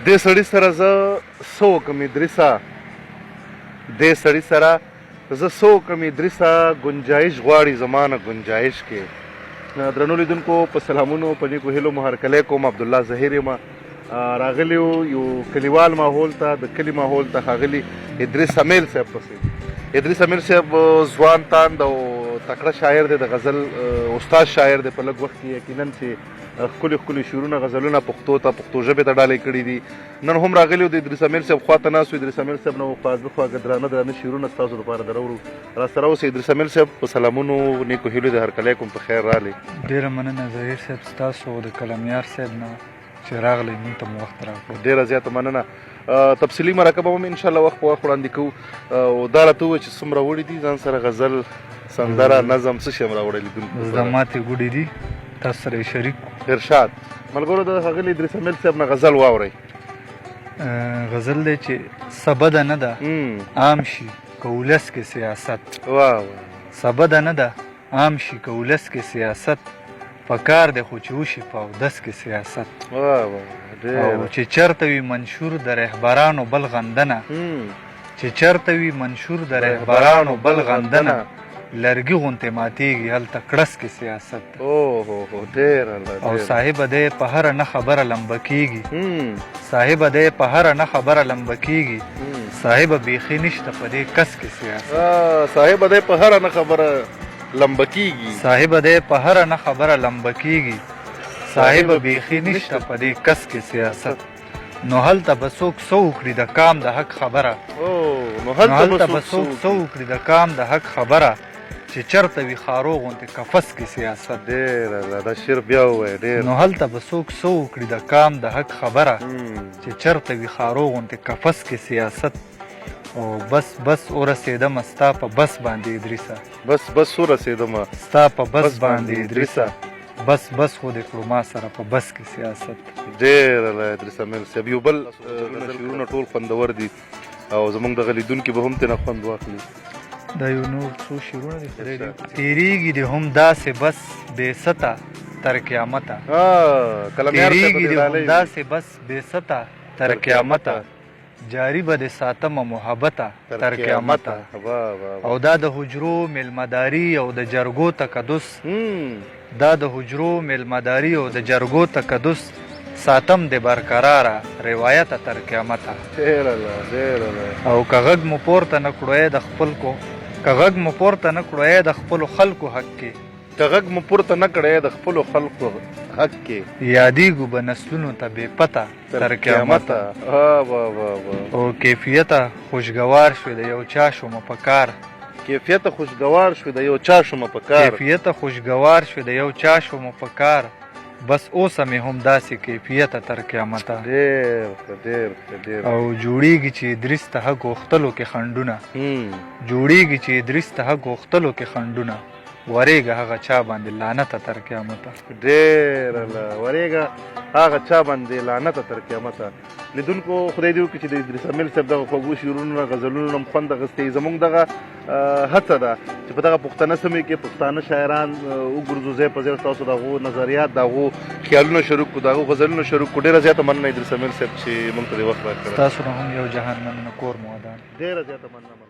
دې سړي سره زه څه وکړم ادریسه، دې سړي سره زه څه وکړم ادریسه، ګنجایش غواړي زما نه ګنجایش کې. درنو لیدونکو په سلامونو، په نیکو هیلو مو هرکلی کوم. عبدالله ظهیر یم. راغلی یو کلیوال ماحول ته، د کلي ماحول ته ښاغلي ادریس امیل صاحب پسې. ادریس امیل صاحب ځوان تاند او تکړه شاعر دی، د غزل استاد شاعر دی. په لږ وخت کې یقینا چې ښکلي ښکلي شعرونه، غزلونه پښتو ته، پښتو ژبې ته ډالۍ کړي دي. نن هم راغلی و د ادریس امیل صاحب خوا ته ناست و. ادریس امیل صاحب نه خواږه خواږه درانه درانه شعرونه ستاسو دپاره دروړو. راسره اوسئ. ادریس امیل صاحب په سلامونو، نیکو هیلو د هرکلی کوم، په خیر راغلی. ډېره مننه ظهیر صاحب ستاسو او د قلمیار صاحب نه چې راغلی، موږ ته مو وخت راکړو. ډېره زیاته مننه. تفصیلي مرکه به هم انشاءالله وخت په وخت وړاندې کوو. او دا راته ووایه چې څومره وړي دي ځان سره غزل، سندره، نظم، څه شی هم راوړی لیدونکو؟ زما ته ګوډې دي، تاسو سره یې شریک. ارشاد. ملګرو د ښاغلي ادریس امیل صاحب نه غزل واورئ. غزل دی چې څه بده نه ده عام شي که ولس کې سیاست. واه څه بده نه ده عام شي که ولس کې سیاست، پکار دی خو چې وشي په اودس کې سیاست. او چې چرته وي منشور د رهبرانو بل غندنه، چې چرته وي منشور د رهبرانو بل غندنه، لرګي غونتې ماتېږي هلته کړس کې سیاست. او صاحبه دی په هره نه خبره لمبه کېږي، صاحبه دی په هره نه خبره لمبه کېږي، صاحبه بیخي نشته په دې کس کې سیاست. صاحبه دی په هره نه خبره لمبه کېږي، صاحبه دی په هره نه خبره لمبه کېږي، صاحبه بیخي نشته په دې کس کې سیاست. نو هلته به څوک څه وکړي د کام د حق خبره، نو هلته به څوک څه وکړي د کام د حق خبره، چې چرته وي خارو غونتې قفس کې سیاست. دا شعر بیا ووایه. ډېر. نو هلته به څوک څه وکړي د کام د حق خبره، چې چرته وي خارو غونتې قفس کې سیاست. او بس بس ورسېدمه ستا په بس باندې ادریسه، بس بس ورسېدمه ستا په بس باندې ادریسه، بس بس خو دې کړو ما سره په بس کې سیاست. ډېر ادریس امیل صاحب. یو بل شعرونه ټول خوندور دي او زموږ دغه لیدونکي به هم ترېنه خوند واخلي. دا یو نور څو شعرونه دي. تېرېږي دې هم داسې بس بې سته تر قیامته، تېرېږي دې هم داسې بس بې سته تر قیامته، جاری به دې ساتمه محبته تر قیامته. او دا د حجرو میلمهداري او د جرګو تقدس، دا د حجرو میلمهداري او د جرګو تقدس، ساتم دې برقراره روایته تر قیامته. او که غږ مو پورته نه کړو د خپل کو، که غږ مو پورته نه کړو د خپلو خلکو حق کې، که غږ مو پورته نه کړی د خپلو خلکو حق کې، یادېږو به نسلونو ته بې پته تر قیامته. او کیفیته خوشګوار شوې د یو چا شومه په کار، کیفیته خوشګوار شوې د یو چا شومه په کار، کیفیته خوشګوار شوې د یو چا شومه په کار، بس اوسه مې هم داسې کیفیته تر قیامته. او جوړیږي چې ادریس ته حق غوښتلو کې خنډونه، جوړیږي چې ادریس ته حق غوښتلو کې خنډونه، ورېږه هغه چا باندې لعنته تر قیامته. ډېر ورېږه هغه چا باندې لعنته تر قیامته. لیدونکو خدای دې وکړي چې د ادریس امیل صاحب دغه خوږو شعرونو، غزلونو هم خوند اخیستی. زموږ دغه هڅه ده چې په دغه پښتنه سیمې کې پښتانه شاعران وګرځو، ځای په ځای ستاسو د هغو نظریات، د هغو خیالونه شریک کړو، د هغو غزلونه شریک کړو. ډېره زیاته مننه ادریس امیل صاحب چې موږ ته دې وخت راکړی. ستاسو نه هم یو جهان مننه، کور مو ودان. ډېره زیاته مننه.